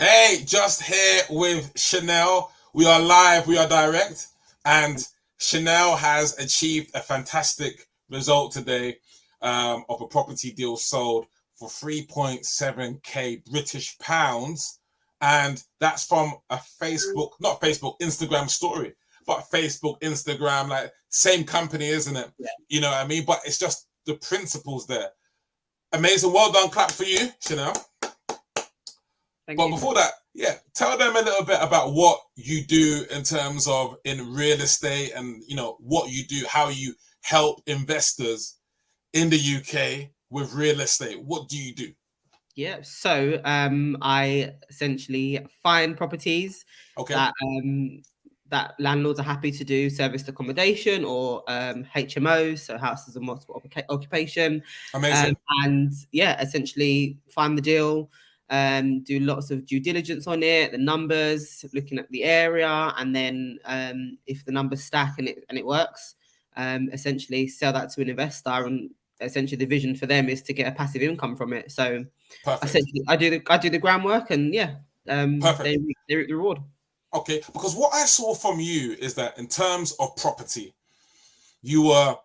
Hey, just here with Chanel. We are live, we are direct, and Chanel has achieved a fantastic result today of a property deal sold for 3.7k British pounds. And that's from a Instagram story, but Facebook, Instagram, like same company, isn't it? Yeah. You know what I mean? But it's just the principles there. Amazing. Well done. Clap for you, Chanel. Thank But you. before that, yeah, tell them a little bit about what you do in terms of in real estate and what you do, how you help investors in the UK with real estate. What do you do? Yeah. So I essentially find properties Okay, that that landlords are happy to do serviced accommodation or HMOs, so houses of multiple occupation, amazing. and yeah, essentially find the deal. Do lots of due diligence on it, the numbers, looking at the area, and then if the numbers stack and it works, essentially sell that to an investor. And essentially, the vision for them is to get a passive income from it. So, Perfect. essentially, I do the groundwork, and yeah, Perfect. they reap the reward. Okay, because what I saw from you is that in terms of property, you were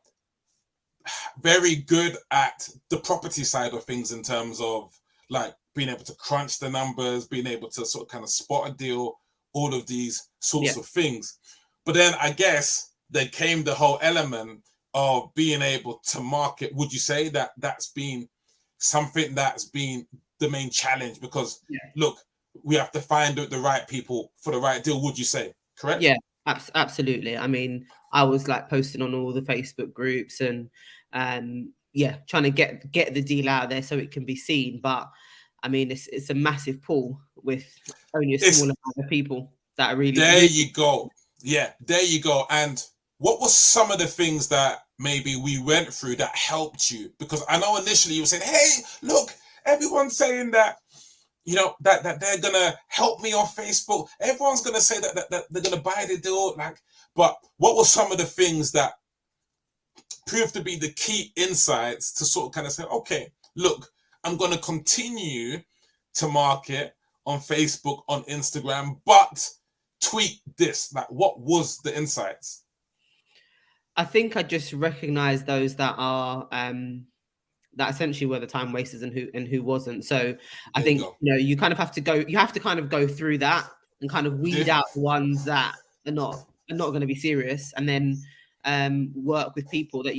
very good at the property side of things in terms of like being able to crunch the numbers, being able to sort of kind of spot a deal, all of these sorts Yeah. of things. But then I guess there came the whole element of being able to market. Would you say that that's been something that's been the main challenge? Because Yeah. look, we have to find the right people for the right deal. Would you say correct? Yeah, absolutely. I mean, I was like posting on all the Facebook groups and yeah, trying to get the deal out there so it can be seen. But I mean, it's a massive pool with only a small It's amount of people that are really, there really. you go. Yeah, there you go. And what was some of the things that maybe we went through that helped you? Because I know initially you were saying, "Hey, look, everyone's saying that that they're gonna help me on Facebook. Everyone's gonna say that they're gonna buy the deal." Like, but what were some of the things that proved to be the key insights to sort of kind of say, "Okay, look, I'm gonna continue to market on Facebook, on Instagram, but tweak this." Like, what was the insights? I think I just recognize those that are that essentially were the time wasters and who wasn't. So I There you think go. you kind of have to go. You have to kind of go through that and kind of You do. weed out the ones that are not going to be serious, and then work with people that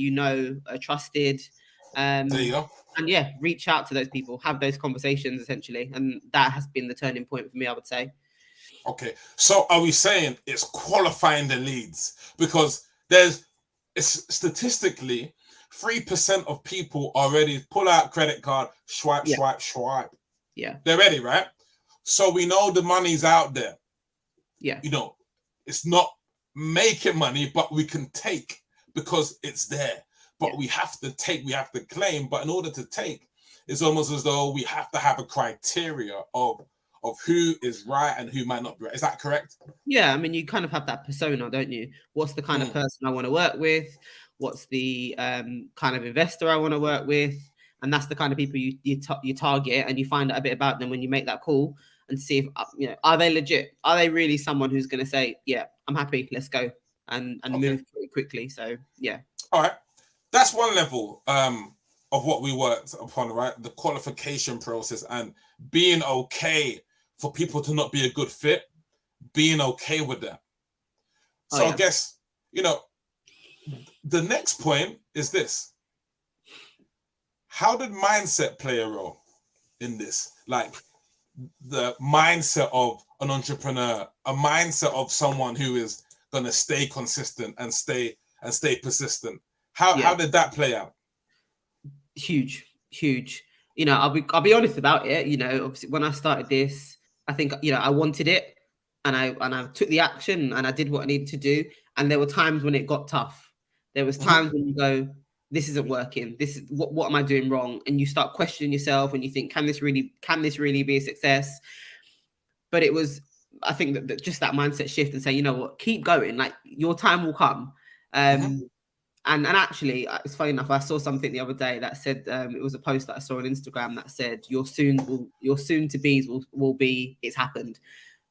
are trusted, There you um, go. and yeah, reach out to those people, have those conversations essentially, and that has been the turning point for me, I would say. Okay. So are we saying it's qualifying the leads? Because it's statistically 3% of people already pull out credit card, swipe, Yeah, swipe, swipe. yeah, They're ready, right? So we know the money's out there. yeah, It's not making money, but we can take because it's there. yeah. But we have to take, we have to claim. But in order to take, it's almost as though we have to have a criteria of who is right and who might not be right. Is that correct? Yeah, I mean, you kind of have that persona, don't you? What's the kind of Mm, person I want to work with? What's the kind of investor I want to work with? And that's the kind of people you target, and you find out a bit about them when you make that call and see if are they legit? Are they really someone who's going to say, "Yeah, I'm happy, let's go," and okay. move pretty quickly? So yeah, All right. That's one level of what we worked upon, right? The qualification process and being okay for people to not be a good fit, being okay with that. oh So I yeah, guess, you know, the next point is this. How did mindset play a role in this? Like the mindset of an entrepreneur, a mindset of someone who is gonna stay consistent and stay persistent. How yeah. did that play out? Huge. I'll be honest about it. Obviously, when I started this, I think I wanted it, and I took the action and I did what I needed to do. And there were times when it got tough. There was Mm-hmm. times when you go, "This isn't working. This is what am I doing wrong?" And you start questioning yourself, and you think, can this really be a success?" But it was, I think that just that mindset shift and say, you know what, keep going. Like your time will come. Mm-hmm. Um, And actually, it's funny enough. I saw something the other day that said it was a post that I saw on Instagram that said your soon to be's will be it's happened,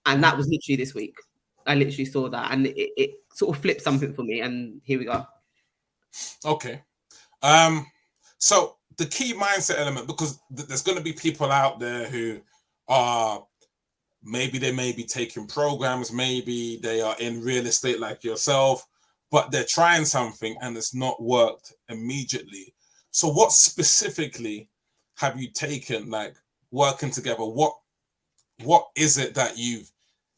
and that was literally this week. I literally saw that, and it sort of flipped something for me. And here we go. Okay. So the key mindset element, because there's going to be people out there who are maybe they may be taking programs, maybe they are in real estate like yourself, but they're trying something and it's not worked immediately. So what specifically have you taken, like working together? What is it that you've,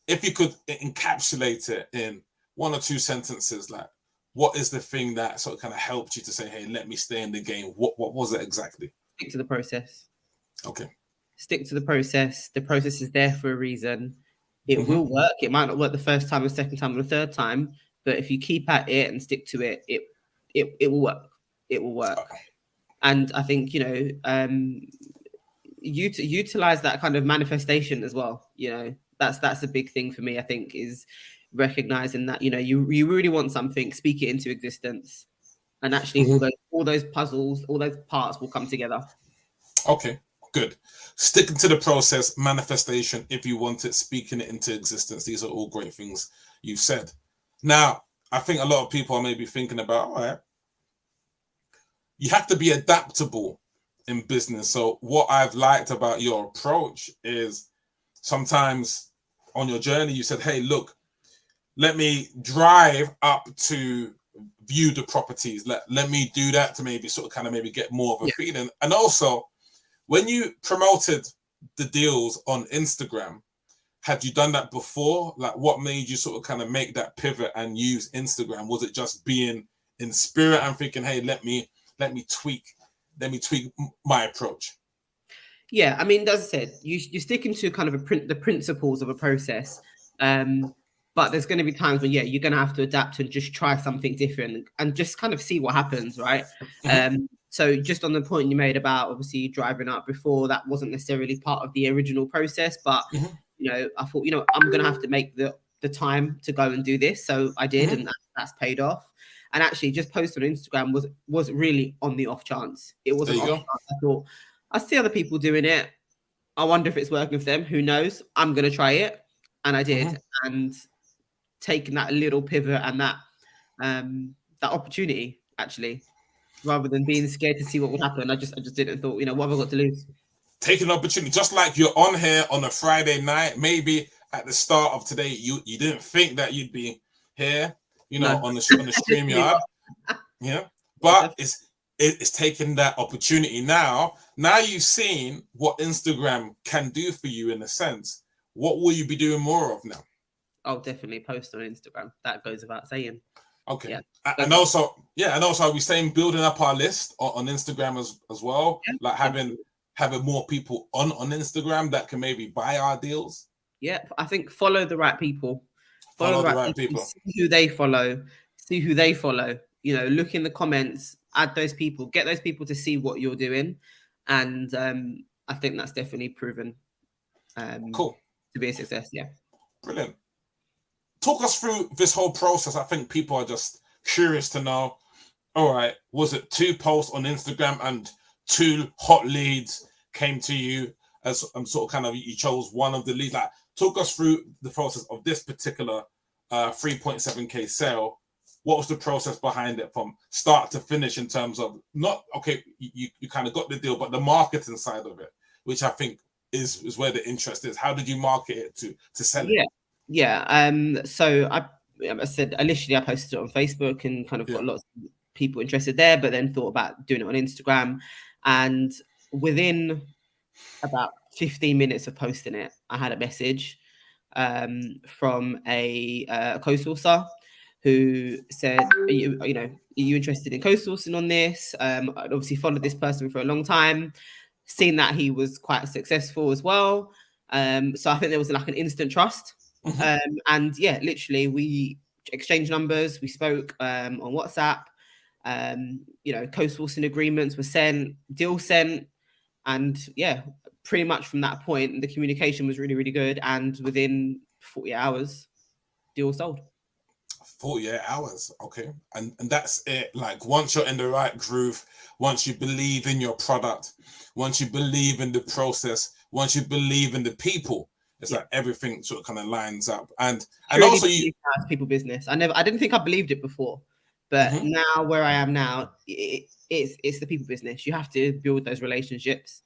if you could encapsulate it in one or two sentences, like what is the thing that sort of kind of helped you to say, hey, let me stay in the game? What was it exactly? Stick to the process. Okay. Stick to the process. The process is there for a reason. It will work. It might not work the first time, the second time, or the third time, but if you keep at it and stick to it, it will work. It will work. And I think, utilize that kind of manifestation as well. That's a big thing for me, I think, is recognizing that, you really want something, speak it into existence, and actually all those puzzles, all those parts will come together. Okay, good. Sticking to the process, manifestation, if you want it, speaking it into existence. These are all great things you've said. Now, I think a lot of people are maybe thinking about, all right, you have to be adaptable in business. So what I've liked about your approach is sometimes on your journey, you said, hey, look, let me drive up to view the properties. Let me do that to maybe sort of kind of maybe get more of a feeling. And also, when you promoted the deals on Instagram, had you done that before? Like, what made you sort of kind of make that pivot and use Instagram? Was it just being in spirit and thinking, hey, let me tweak my approach? Yeah, I mean, as I said, you're sticking to kind of the principles of a process. But there's going to be times when, you're going to have to adapt and just try something different and just kind of see what happens, right? So just on the point you made about obviously driving up before, that wasn't necessarily part of the original process, but I thought, I'm going to have to make the time to go and do this. So I did, and that's paid off. And actually just post on Instagram was really on the off chance. It wasn't off chance. I thought, I see other people doing it. I wonder if it's working for them. Who knows? I'm going to try it. And I did. And taking that little pivot and that opportunity, actually, rather than being scared to see what would happen, I just didn't. Thought, what have I got to lose? Take an opportunity, just like you're on here on a Friday night. Maybe at the start of today, you didn't think that you'd be here, on the StreamYard. But it's taking that opportunity now. Now you've seen what Instagram can do for you in a sense. What will you be doing more of now? I'll definitely post on Instagram. That goes without saying. Okay. Yeah. And also are we saying building up our list on Instagram as well? Yeah. Like having more people on Instagram that can maybe buy our deals? Yeah, I think follow the right people. Follow the right people. See who they follow. Look in the comments, add those people, get those people to see what you're doing. And I think that's definitely proven cool to be a success. Yeah. Brilliant. Talk us through this whole process. I think people are just curious to know, all right, was it 2 posts on Instagram and 2 hot leads came to you as sort of kind of you chose one of the leads? Like, talk us through the process of this particular 3.7K sale. What was the process behind it from start to finish in terms of not, okay, you kind of got the deal, but the marketing side of it, which I think is where the interest is. How did you market it to sell it? Yeah. So I said initially I posted it on Facebook and kind of got lots of people interested there, but then thought about doing it on Instagram. And within about 15 minutes of posting it, I had a message from a co-sourcer who said, are you interested in co-sourcing on this? I'd obviously followed this person for a long time, seen that he was quite successful as well. So I think there was like an instant trust. And literally we exchanged numbers, we spoke on WhatsApp, co-sourcing agreements were sent, deal sent, and pretty much from that point the communication was really, really good, and within 40 hours deal sold. 48 hours. Okay. And that's it. Like once you're in the right groove, once you believe in your product, once you believe in the process, once you believe in the people, it's like everything sort of kind of lines up. And Truly also believe now it's people business. I didn't think I believed it before, but now where I am now, it's the people business. You have to build those relationships.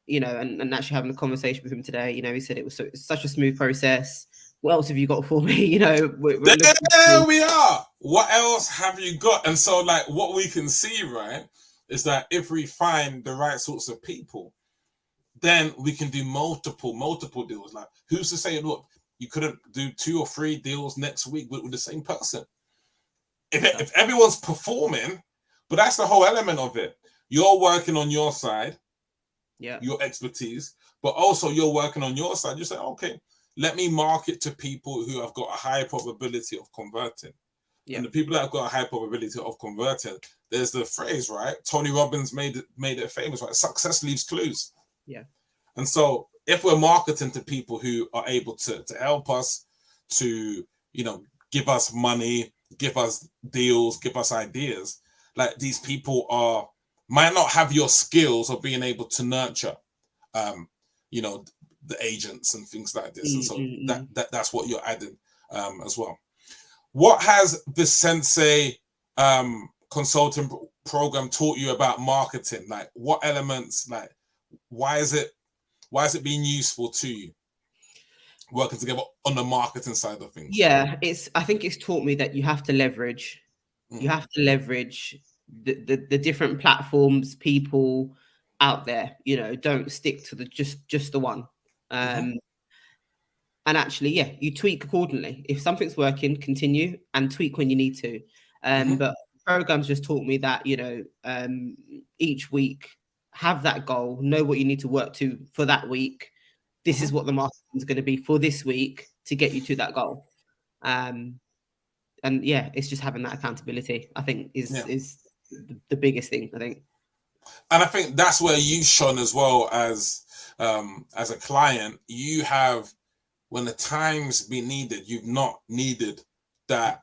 You know, and actually having a conversation with him today, you know, he said it's such a smooth process. What else have you got for me? You know, there we are. What else have you got? And so, like, what we can see, right, is that if we find the right sorts of people, then we can do multiple deals. Like, who's to say, look, you couldn't do 2 or 3 deals next week with the same person? If everyone's performing, but that's the whole element of it. You're working on your side, your expertise, but also you're working on your side. You say, okay, let me market to people who have got a high probability of converting. And the people that have got a high probability of converting, there's the phrase, right? Tony Robbins made it famous, right? Success leaves clues. Yeah. And so if we're marketing to people who are able to help us, to, you know, give us money, give us deals, give us ideas, like these people might not have your skills of being able to nurture, you know, the agents and things like this. And so that's what you're adding as well. What has the Sensei consulting program taught you about marketing? Like what elements, like why is it being useful to you working together on the marketing side of things? Yeah, I think it's taught me that you have to leverage. You have to leverage the different platforms, people out there. You know, don't stick to the just the one. And actually, you tweak accordingly. If something's working, continue and tweak when you need to. But programs just taught me that, you know, each week have that goal, know what you need to work to for that week. This is what the marketing is going to be for this week to get you to that goal. And yeah, it's just having that accountability, I think, is the biggest thing, I think. And I think that's where you shone as well as a client. You have, when the time's been needed, you've not needed that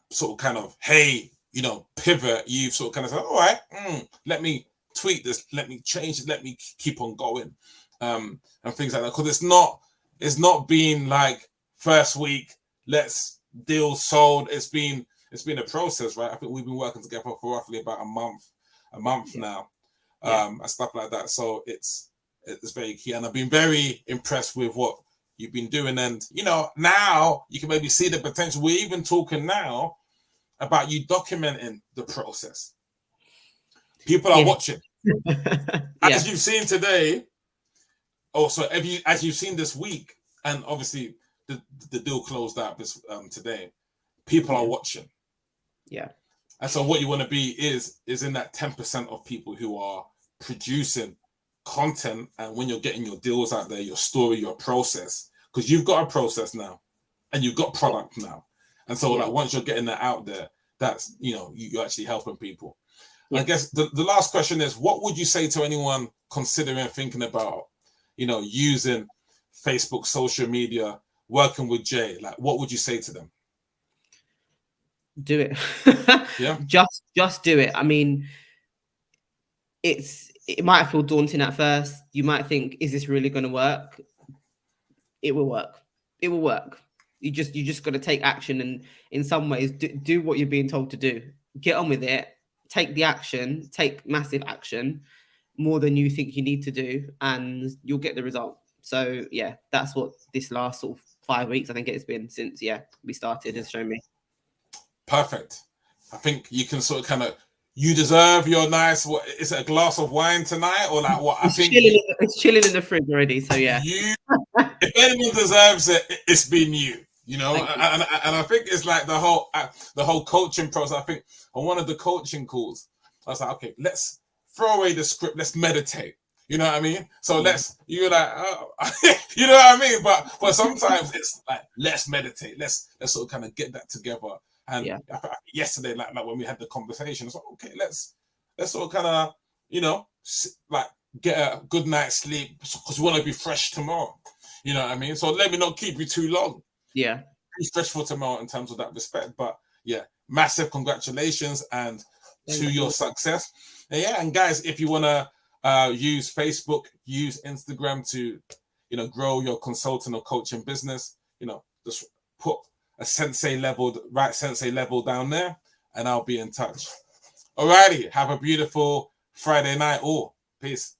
sort of kind of, hey, you know, pivot. You've sort of kind of said, all right, let me tweak this, let me change it, let me keep on going, and things like that. Because it's not been like first week, let's deal sold. It's been a process, right? I think we've been working together for roughly about a month now, and stuff like that. So it's very key, and I've been very impressed with what you've been doing. And you know, now you can maybe see the potential. We're even talking now about you documenting the process. People are watching. As you've seen today, also as you've seen this week, and obviously the deal closed out this today, people are watching. Yeah. And so what you want to be is in that 10% of people who are producing content, and when you're getting your deals out there, your story, your process, because you've got a process now and you've got product now. And so like once you're getting that out there, that's, you know, you're actually helping people. I guess the last question is, what would you say to anyone considering thinking about, you know, using Facebook, social media, working with Jay? Like, what would you say to them? Do it. Yeah. Just do it. I mean, it might feel daunting at first. You might think, is this really going to work? It will work. It will work. You just got to take action, and in some ways do what you're being told to do. Get on with it. Take the action. Take massive action, more than you think you need to do, and you'll get the result. So yeah, that's what this last sort of 5 weeks, I think it's been since we started, has shown me. Perfect. I think you can sort of kind of, you deserve your nice, what is it, a glass of wine tonight, or like what? It's chilling in the fridge already. So yeah, if anyone deserves it, it's been you. You know, and I think it's like the whole coaching process. I think on one of the coaching calls, I was like, okay, let's throw away the script, let's meditate. You know what I mean? So you're like, oh. You know what I mean? But sometimes it's like, let's meditate, let's sort of kind of get that together. And yesterday, like when we had the conversation, it's like, okay, let's sort of kind of, you know, like get a good night's sleep because we want to be fresh tomorrow. You know what I mean? So let me not keep you too long. Yeah. too stretched for tomorrow in terms of that respect. But yeah, massive congratulations and Thank to you. your success. And yeah, and guys, if you want to use Facebook, use Instagram to, grow your consulting or coaching business, just put a sensei level down there, and I'll be in touch. Alrighty, have a beautiful Friday night all. Peace.